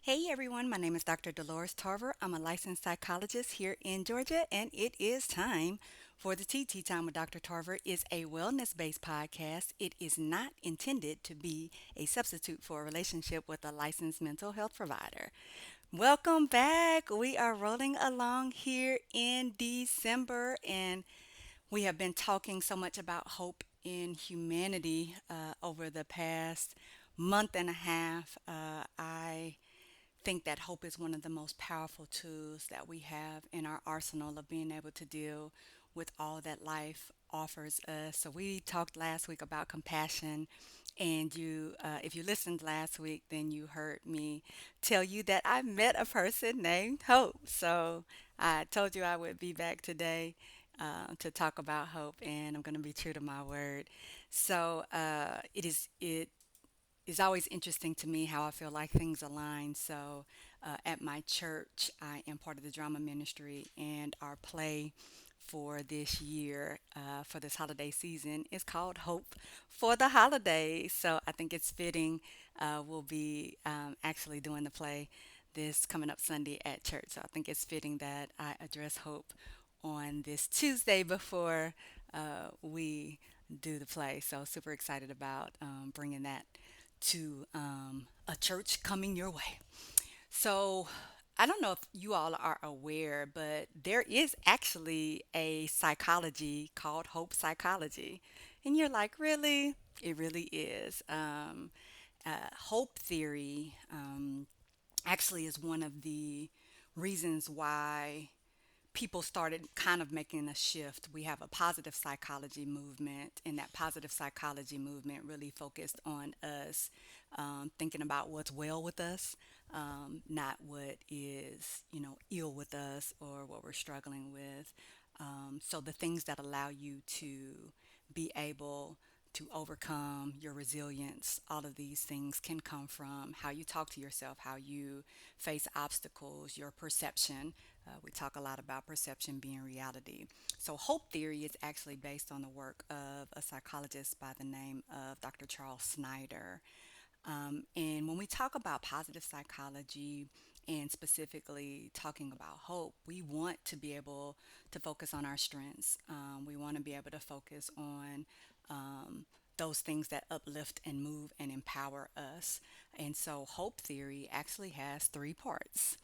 Hey everyone, my name is Dr. Dolores Tarver. I'm a licensed psychologist here in Georgia, and it is time for the TT Time with Dr. Tarver is a wellness-based podcast. It is not intended to be a substitute for a relationship with a licensed mental health provider. Welcome back. We are rolling along here in December, and we have been talking so much about hope in humanity over the past month and a half. I think that hope is one of the most powerful tools that we have in our arsenal of being able to deal with all that life offers us. So we talked last week about compassion, and if you listened last week, then you heard me tell you that I met a person named Hope. So I told you I would be back today to talk about hope, and I'm going to be true to my word. It is always interesting to me how I feel like things align. So, at my church, I am part of the drama ministry, and our play for this year, for this holiday season, is called Hope for the Holidays. So, I think it's fitting. We'll be actually doing the play this coming up Sunday at church. So, I think it's fitting that I address hope on this Tuesday before we do the play. So, super excited about bringing that to a church coming your way. So, I don't know if you all are aware, but there is actually a psychology called hope psychology. And you're like, really? It really is. Hope theory actually is one of the reasons why people started kind of making a shift. We have a positive psychology movement, and that positive psychology movement really focused on us thinking about what's well with us, not what is, ill with us or what we're struggling with. So the things that allow you to be able to overcome your resilience, all of these things can come from how you talk to yourself, how you face obstacles, your perception. We talk a lot about perception being reality. So, hope theory is actually based on the work of a psychologist by the name of Dr. Charles Snyder. And when we talk about positive psychology and specifically talking about hope, we want to be able to focus on our strengths. We want to be able to focus on those things that uplift and move and empower us. And so, hope theory actually has three parts.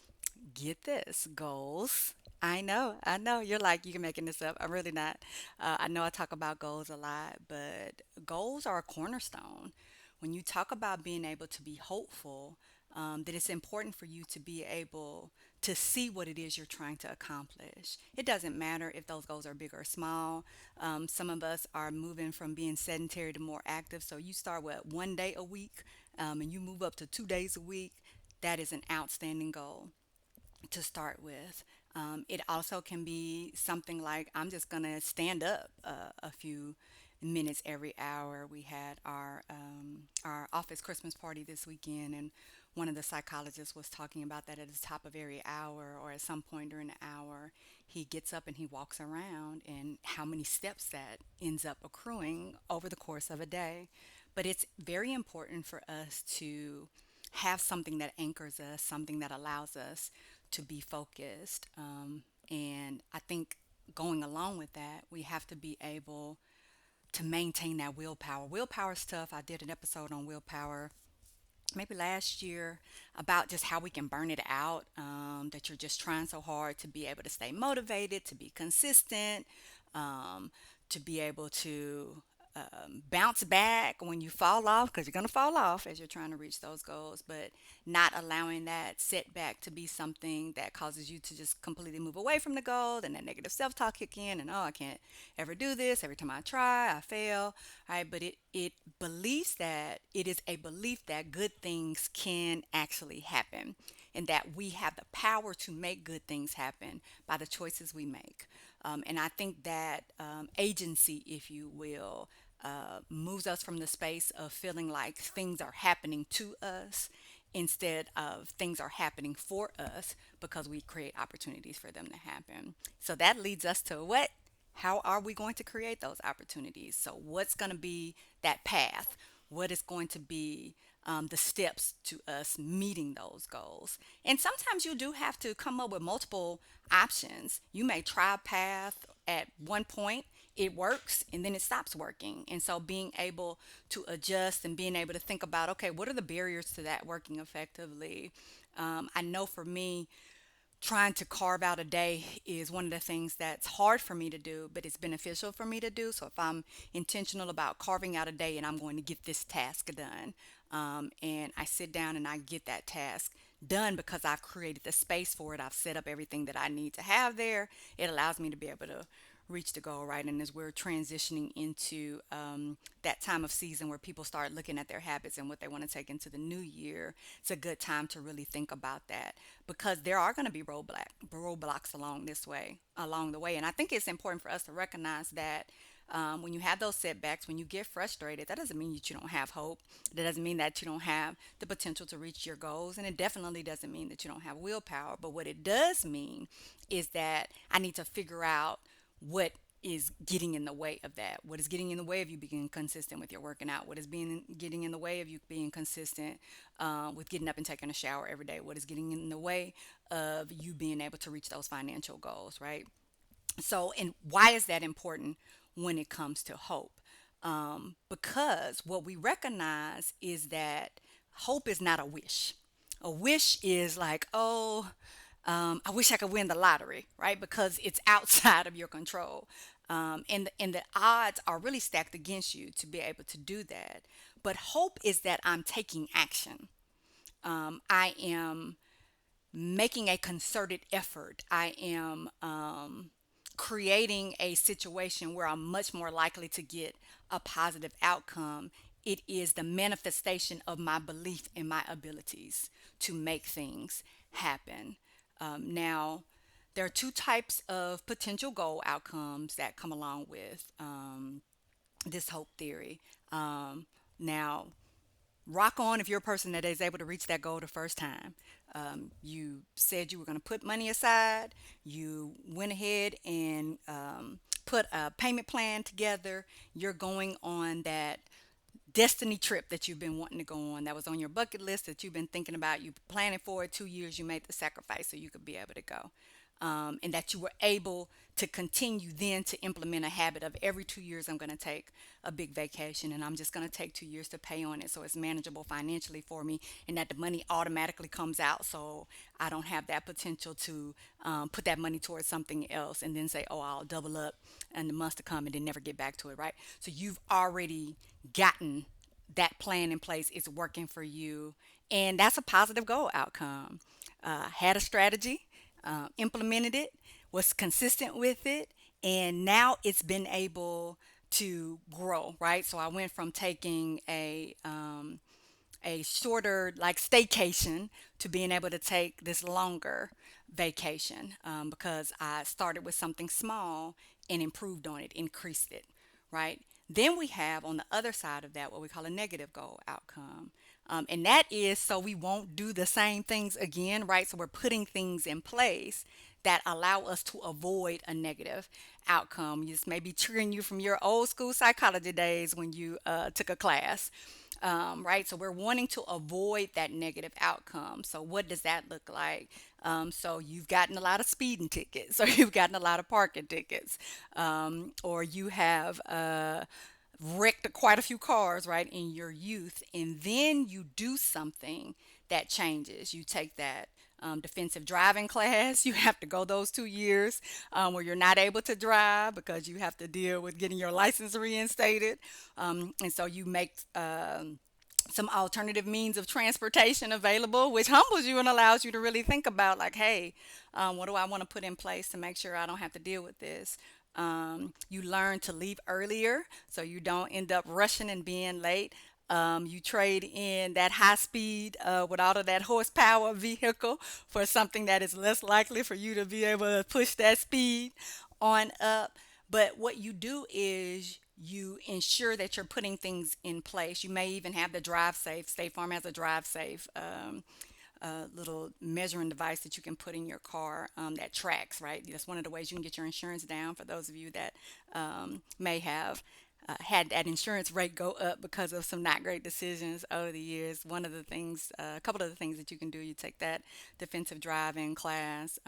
Get this: goals. I know. You're like, you're making this up. I'm really not. I know I talk about goals a lot, but goals are a cornerstone. When you talk about being able to be hopeful, that it's important for you to be able to see what it is you're trying to accomplish. It doesn't matter if those goals are big or small. Some of us are moving from being sedentary to more active. So you start with 1 day a week, and you move up to 2 days a week. That is an outstanding goal to start with. It also can be something like, I'm just going to stand up a few minutes every hour. We had our office Christmas party this weekend, and one of the psychologists was talking about that at the top of every hour or at some point during the hour, he gets up and he walks around, and how many steps that ends up accruing over the course of a day. But it's very important for us to have something that anchors us, something that allows us to be focused. And I think going along with that, we have to be able to maintain that willpower. Willpower is tough. I did an episode on willpower maybe last year about just how we can burn it out, that you're just trying so hard to be able to stay motivated, to be consistent, um, to be able to bounce back when you fall off, because you're going to fall off as you're trying to reach those goals, but not allowing that setback to be something that causes you to just completely move away from the goal, and that negative self-talk kick in, and oh, I can't ever do this. Every time I try, I fail. Right? But it believes that it is a belief that good things can actually happen, and that we have the power to make good things happen by the choices we make. And I think that agency, if you will, moves us from the space of feeling like things are happening to us instead of things are happening for us, because we create opportunities for them to happen. So that leads us to what? How are we going to create those opportunities? So, what's going to be that path? What is going to be the steps to us meeting those goals. And sometimes you do have to come up with multiple options. You may try a path at one point, it works, and then it stops working. And so being able to adjust and being able to think about, okay, what are the barriers to that working effectively? I know for me, trying to carve out a day is one of the things that's hard for me to do, but it's beneficial for me to do. So if I'm intentional about carving out a day and I'm going to get this task done, and I sit down and I get that task done because I've created the space for it, I've set up everything that I need to have there, it allows me to be able to reach the goal, right? And as we're transitioning into that time of season where people start looking at their habits and what they want to take into the new year, it's a good time to really think about that because there are going to be roadblocks along the way. And I think it's important for us to recognize that when you have those setbacks, when you get frustrated, that doesn't mean that you don't have hope. That doesn't mean that you don't have the potential to reach your goals. And it definitely doesn't mean that you don't have willpower. But what it does mean is that I need to figure out what is getting in the way of that. What is getting in the way of you being consistent with your working out? What is being getting in the way of you being consistent with getting up and taking a shower every day? What is getting in the way of you being able to reach those financial goals, right? So, and why is that important when it comes to hope? Because what we recognize is that hope is not a wish. A wish is like, oh, I wish I could win the lottery, right? Because it's outside of your control. And the odds are really stacked against you to be able to do that. But hope is that I'm taking action. I am making a concerted effort. I am creating a situation where I'm much more likely to get a positive outcome. It is the manifestation of my belief in my abilities to make things happen. Now, there are two types of potential goal outcomes that come along with this hope theory. Now, rock on if you're a person that is able to reach that goal the first time. You said you were going to put money aside. You went ahead and put a payment plan together. You're going on that destiny trip that you've been wanting to go on, that was on your bucket list, that you've been thinking about, you planning for it 2 years, you made the sacrifice so you could be able to go. And that you were able to continue then to implement a habit of every 2 years I'm going to take a big vacation, and I'm just going to take 2 years to pay on it so it's manageable financially for me, and that the money automatically comes out so I don't have that potential to put that money towards something else and then say, oh, I'll double up in the months to come and then never get back to it, right? So you've already gotten that plan in place. It's working for you, and that's a positive goal outcome. Had a strategy, implemented it, was consistent with it, and now it's been able to grow, right? So I went from taking a shorter like staycation to being able to take this longer vacation because I started with something small and improved on it, increased it, right? Then we have on the other side of that what we call a negative goal outcome. And that is so we won't do the same things again, right? So we're putting things in place that allow us to avoid a negative outcome. This may be triggering you from your old school psychology days when you took a class, right? So we're wanting to avoid that negative outcome. So what does that look like? So you've gotten a lot of speeding tickets, or you've gotten a lot of parking tickets, or you have wrecked quite a few cars, right, in your youth, and then you do something that changes. You take that defensive driving class. You have to go those 2 years where you're not able to drive because you have to deal with getting your license reinstated. And so you make some alternative means of transportation available, which humbles you and allows you to really think about, like, hey, what do I want to put in place to make sure I don't have to deal with this? You learn to leave earlier so you don't end up rushing and being late. You trade in that high speed with all of that horsepower vehicle for something that is less likely for you to be able to push that speed on up. But what you do is you ensure that you're putting things in place. You may even have the drive safe. State Farm has a drive safe little measuring device that you can put in your car that tracks, right? That's one of the ways you can get your insurance down for those of you that may have had that insurance rate go up because of some not great decisions over the years. One of the things, a couple of the things that you can do, you take that defensive driving class.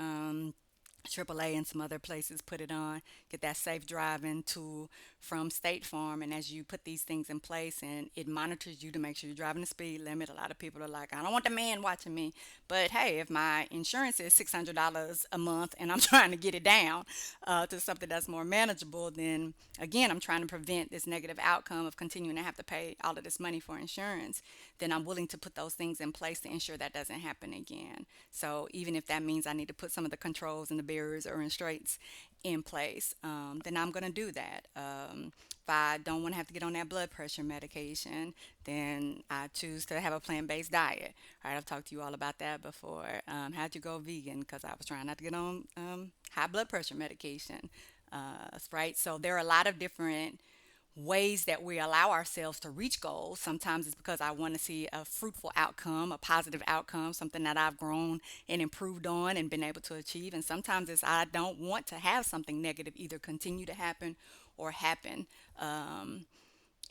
AAA and some other places put it on. Get that safe driving tool from State Farm, and as you put these things in place, and it monitors you to make sure you're driving the speed limit. A lot of people are like, I don't want the man watching me, but hey, if my insurance is $600 a month and I'm trying to get it down to something that's more manageable, then again, I'm trying to prevent this negative outcome of continuing to have to pay all of this money for insurance. Then I'm willing to put those things in place to ensure that doesn't happen again. So even if that means I need to put some of the controls and the barriers or restraints in place, then I'm going to do that. If I don't want to have to get on that blood pressure medication, then I choose to have a plant-based diet. All right, I've talked to you all about that before. How'd you go vegan? Because I was trying not to get on high blood pressure medication. Right, so there are a lot of different ways that we allow ourselves to reach goals. Sometimes it's because I want to see a fruitful outcome, a positive outcome, something that I've grown and improved on and been able to achieve. And sometimes it's I don't want to have something negative either continue to happen or happen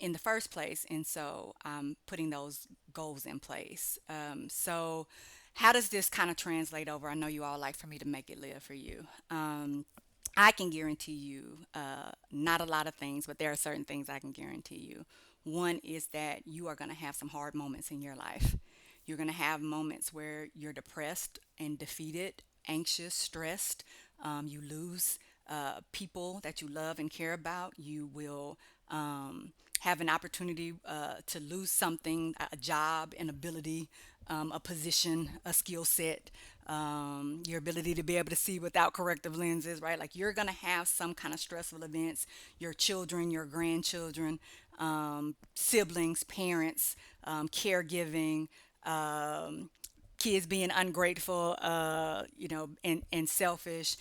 in the first place. And so I'm putting those goals in place. So, how does this kind of translate over? I know you all like for me to make it live for you. I can guarantee you, not a lot of things, but there are certain things I can guarantee you. One is that you are going to have some hard moments in your life. You're going to have moments where you're depressed and defeated, anxious, stressed. You lose people that you love and care about. You will have an opportunity to lose something, a job, an ability, a position, a skill set, your ability to be able to see without corrective lenses, right? Like you're going to have some kind of stressful events, your children, your grandchildren, siblings, parents, caregiving, um, kids being ungrateful, and selfish,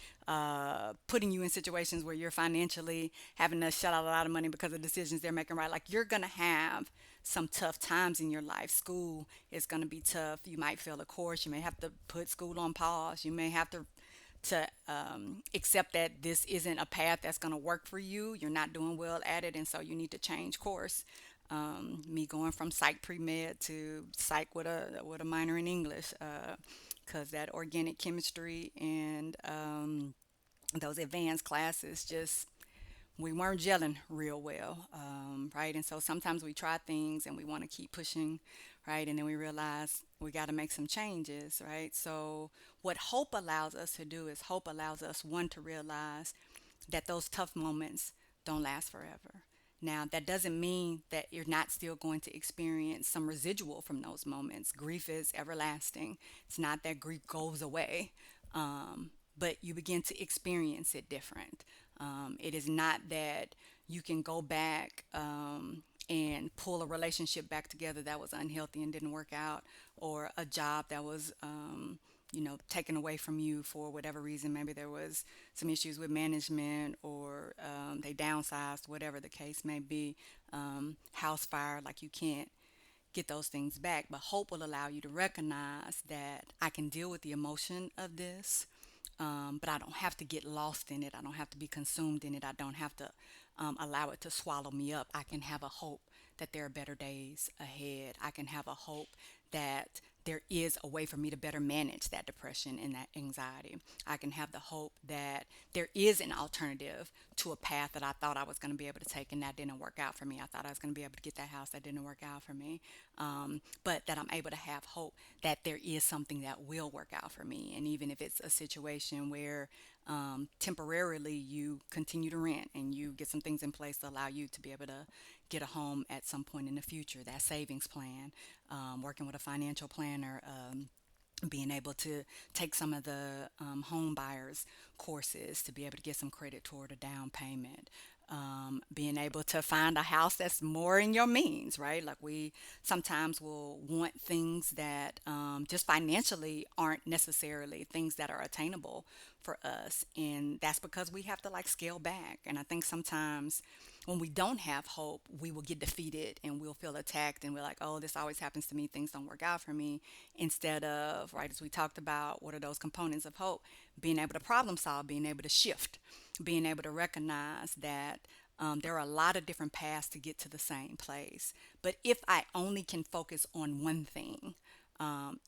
putting you in situations where you're financially having to shell out a lot of money because of decisions they're making, right? Like you're going to have some tough times in your life. School is going to be tough. You might fail a course. You may have to put school on pause. You may have to accept that this isn't a path that's going to work for you. You're not doing well at it, and so you need to change course. Me going from psych pre-med to psych with a minor in English, because that organic chemistry and those advanced classes just we weren't gelling real well, right? And so sometimes we try things and we want to keep pushing, right? And then we realize we got to make some changes, right? So what hope allows us to do is hope allows us one to realize that those tough moments don't last forever. Now, that doesn't mean that you're not still going to experience some residual from those moments. Grief is everlasting. It's not that grief goes away, but you begin to experience it different. It is not that you can go back and pull a relationship back together that was unhealthy and didn't work out, or a job that was taken away from you for whatever reason. Maybe there was some issues with management, or they downsized, whatever the case may be. House fire, like you can't get those things back. But hope will allow you to recognize that I can deal with the emotion of this, but I don't have to get lost in it. I don't have to be consumed in it. I don't have to allow it to swallow me up. I can have a hope that there are better days ahead. I can have a hope that there is a way for me to better manage that depression and that anxiety. I can have the hope that there is an alternative to a path that I thought I was going to be able to take and that didn't work out for me. I thought I was going to be able to get that house that didn't work out for me. But that I'm able to have hope that there is something that will work out for me. And even if it's a situation where temporarily you continue to rent and you get some things in place to allow you to be able to get a home at some point in the future, that savings plan, working with a financial planner, being able to take some of the home buyers courses to be able to get some credit toward a down payment, being able to find a house that's more in your means, right? Like we sometimes will want things that just financially aren't necessarily things that are attainable for us, and that's because we have to like scale back. And I think sometimes when we don't have hope, we will get defeated and we'll feel attacked and we're like, oh, this always happens to me, things don't work out for me. Instead of, right, as we talked about, what are those components of hope? Being able to problem solve, being able to shift, being able to recognize that There are a lot of different paths to get to the same place. But if I only can focus on one thing,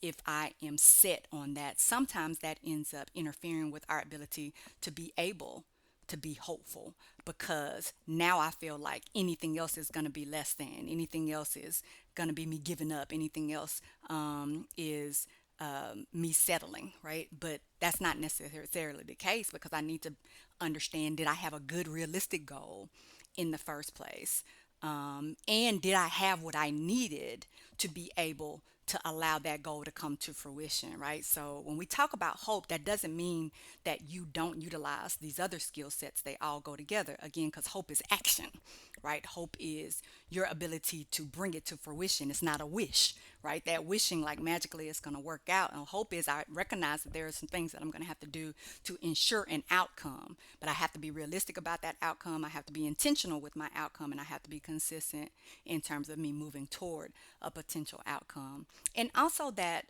if I am set on that, sometimes that ends up interfering with our ability to be able to be hopeful, because now I feel like anything else is going to be less than, anything else is going to be me giving up, anything else is me settling, right? But that's not necessarily the case, because I need to understand, did I have a good, realistic goal in the first place? And did I have what I needed to be able to allow that goal to come to fruition, right? So when we talk about hope, that doesn't mean that you don't utilize these other skill sets. They all go together, again, because hope is action, right? Hope is your ability to bring it to fruition. It's not a wish, right? That wishing like magically it's going to work out. And hope is, I recognize that there are some things that I'm going to have to do to ensure an outcome, but I have to be realistic about that outcome. I have to be intentional with my outcome, and I have to be consistent in terms of me moving toward a potential outcome. And also that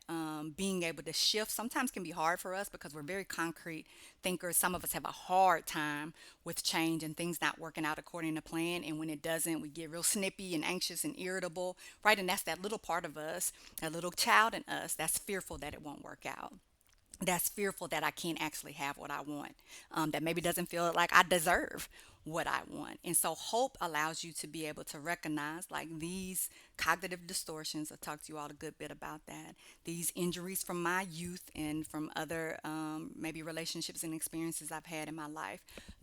being able to shift sometimes can be hard for us, because we're very concrete thinkers. Some of us have a hard time with change and things not working out according to plan. And when it doesn't, we get real snippy and anxious and irritable, right? And that's that little part of us, that little child in us, that's fearful that it won't work out, that's fearful that I can't actually have what I want, that maybe doesn't feel like I deserve what I want. And so hope allows you to be able to recognize like these cognitive distortions. I talked to you all a good bit about that. These injuries from my youth and from other maybe relationships and experiences I've had in my life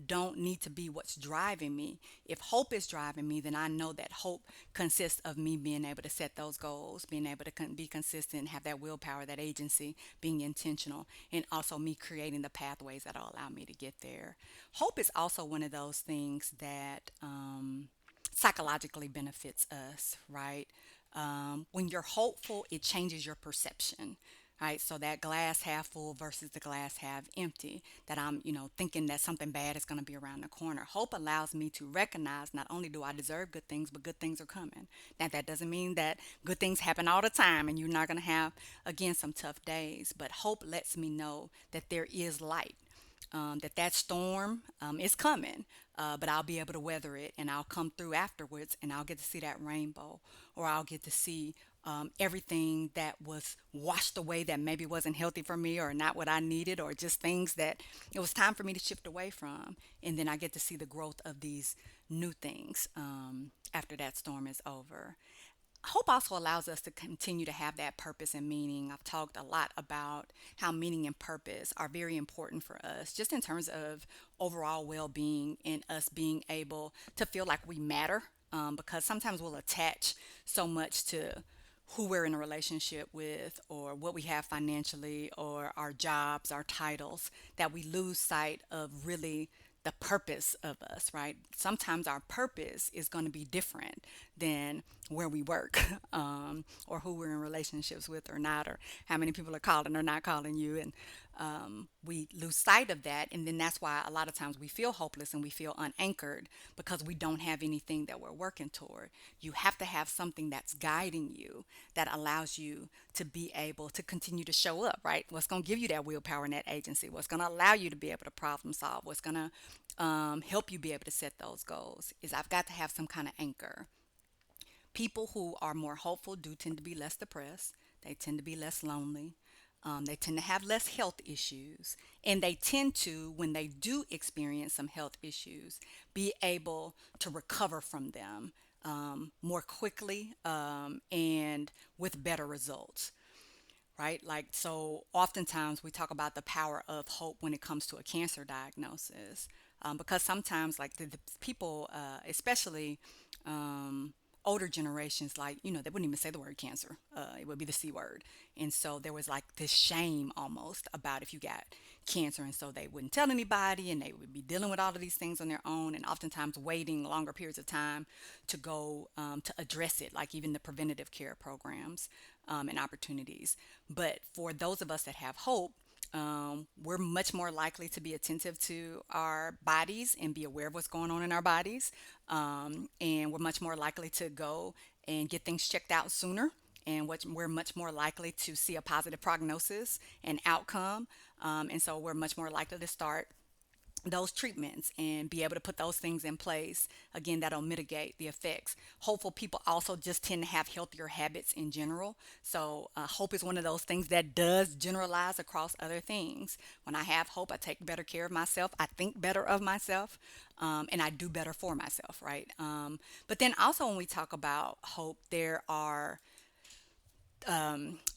don't need to be what's driving me. If hope is driving me, then I know that hope consists of me being able to set those goals, being able to be consistent, have that willpower, that agency, being intentional, and also me creating the pathways that'll allow me to get there. Hope is also one of those things that psychologically benefits us, right? When you're hopeful, it changes your perception, right? So that glass half full versus the glass half empty, that I'm, thinking that something bad is going to be around the corner. Hope allows me to recognize not only do I deserve good things, but good things are coming. Now, that doesn't mean that good things happen all the time and you're not going to have, again, some tough days, but hope lets me know that there is light, that storm is coming, but I'll be able to weather it, and I'll come through afterwards, and I'll get to see that rainbow, or I'll get to see everything that was washed away that maybe wasn't healthy for me or not what I needed, or just things that it was time for me to shift away from. And then I get to see the growth of these new things after that storm is over. Hope also allows us to continue to have that purpose and meaning. I've talked a lot about how meaning and purpose are very important for us, just in terms of overall well being and us being able to feel like we matter. Because sometimes we'll attach so much to who we're in a relationship with, or what we have financially, or our jobs, our titles, that we lose sight of really the purpose of us, right? Sometimes our purpose is going to be different than where we work, or who we're in relationships with or not, or how many people are calling or not calling you. And we lose sight of that. And then that's why a lot of times we feel hopeless and we feel unanchored, because we don't have anything that we're working toward. You have to have something that's guiding you, that allows you to be able to continue to show up, right? What's going to give you that willpower and that agency? What's going to allow you to be able to problem solve? What's going to help you be able to set those goals is I've got to have some kind of anchor. People who are more hopeful do tend to be less depressed. They tend to be less lonely. They tend to have less health issues. And they tend to, when they do experience some health issues, be able to recover from them more quickly, and with better results, right? Like, so oftentimes we talk about the power of hope when it comes to a cancer diagnosis, because sometimes, like, the people, especially older generations, like, they wouldn't even say the word cancer. It would be the C word. And so there was like this shame almost about if you got cancer. And so they wouldn't tell anybody, and they would be dealing with all of these things on their own, and oftentimes waiting longer periods of time to go to address it, like even the preventative care programs and opportunities. But for those of us that have hope, we're much more likely to be attentive to our bodies and be aware of what's going on in our bodies. And we're much more likely to go and get things checked out sooner. And we're much more likely to see a positive prognosis and outcome. And so we're much more likely to start those treatments and be able to put those things in place. Again, that'll mitigate the effects. Hopeful people also just tend to have healthier habits in general. So hope is one of those things that does generalize across other things. When I have hope, I take better care of myself, I think better of myself, and I do better for myself, right? But then also when we talk about hope, there are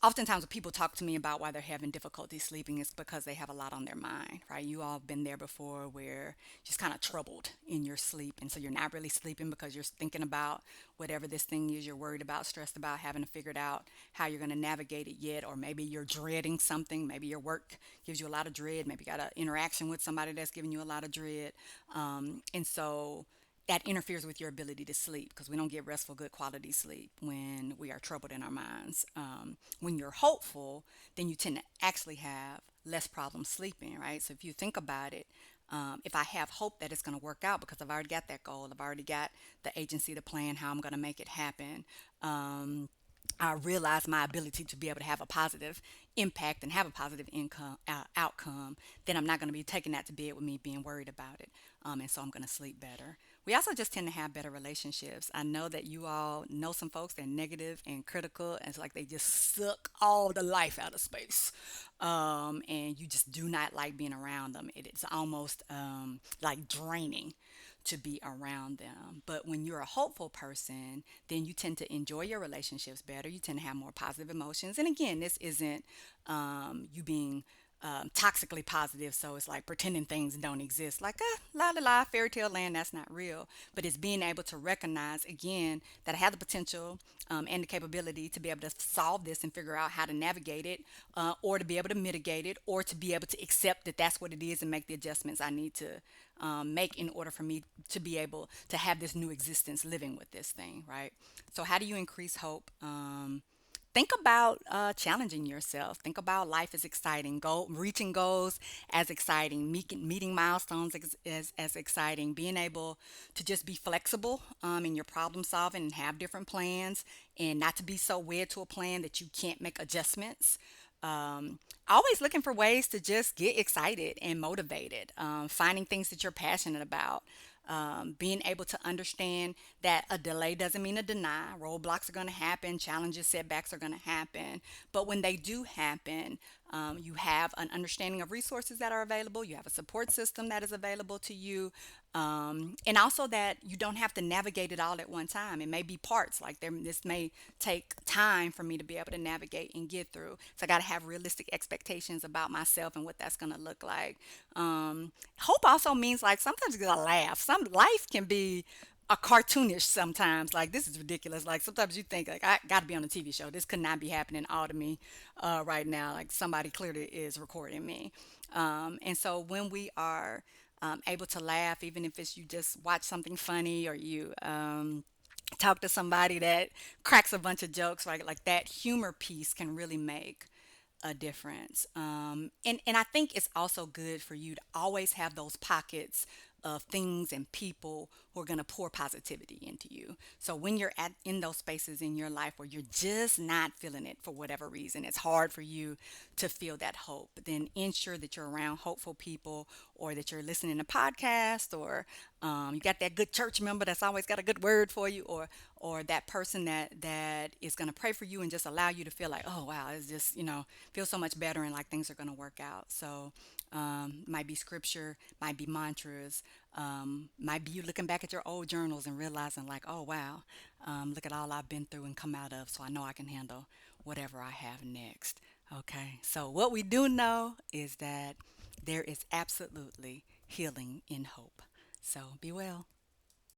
oftentimes when people talk to me about why they're having difficulty sleeping, it's because they have a lot on their mind, right? You all have been there before where you're just kind of troubled in your sleep. And so you're not really sleeping because you're thinking about whatever this thing is you're worried about, stressed about, having to figure out how you're going to navigate it yet. Or maybe you're dreading something. Maybe your work gives you a lot of dread. Maybe you got an interaction with somebody that's giving you a lot of dread. And so that interferes with your ability to sleep because we don't get restful, good quality sleep when we are troubled in our minds. When you're hopeful, then you tend to actually have less problems sleeping, right? So if you think about it, if I have hope that it's going to work out because I've already got that goal, I've already got the agency to plan how I'm going to make it happen. I realize my ability to be able to have a positive impact and have a positive income outcome, then I'm not going to be taking that to bed with me being worried about it. And so I'm going to sleep better. We also just tend to have better relationships. I know that you all know some folks that are negative and critical, and it's like they just suck all the life out of space. And you just do not like being around them. It is almost like draining to be around them. But when you're a hopeful person, then you tend to enjoy your relationships better. You tend to have more positive emotions. And again, this isn't you being toxically positive, so it's like pretending things don't exist, like la la la, fairy tale land, that's not real. But it's being able to recognize again that I have the potential and the capability to be able to solve this and figure out how to navigate it, or to be able to mitigate it, or to be able to accept that that's what it is and make the adjustments I need to make in order for me to be able to have this new existence living with this thing, right? So, how do you increase hope? Think about challenging yourself. Think about life as exciting. Reaching goals as exciting. Meeting milestones as exciting. Being able to just be flexible in your problem solving and have different plans, and not to be so wed to a plan that you can't make adjustments. Always looking for ways to just get excited and motivated, finding things that you're passionate about, being able to understand that a delay doesn't mean a deny. Roadblocks are going to happen, challenges, setbacks are going to happen. But when they do happen, you have an understanding of resources that are available, you have a support system that is available to you, and also that you don't have to navigate it all at one time. It may be parts, like this may take time for me to be able to navigate and get through. So I got to have realistic expectations about myself and what that's going to look like. Hope also means like sometimes you gotta laugh. Some life can be a cartoonish sometimes. Like this is ridiculous. Like sometimes you think like I got to be on a TV show. This could not be happening all to me right now. Like somebody clearly is recording me. And so when we are able to laugh, even if it's you just watch something funny or you talk to somebody that cracks a bunch of jokes, right? Like that humor piece can really make a difference. And I think it's also good for you to always have those pockets of things and people who are going to pour positivity into you. So when you're at in those spaces in your life where you're just not feeling it for whatever reason, it's hard for you to feel that hope. But then ensure that you're around hopeful people, or that you're listening to podcasts, or you got that good church member that's always got a good word for you, or that person that is going to pray for you and just allow you to feel like, oh wow, it's just feel so much better and like things are going to work out. So might be scripture, might be mantras, might be you looking back at your old journals and realizing like, oh wow, look at all I've been through and come out of, so I know I can handle whatever I have next. Okay, so what we do know is that there is absolutely healing in hope. So be well.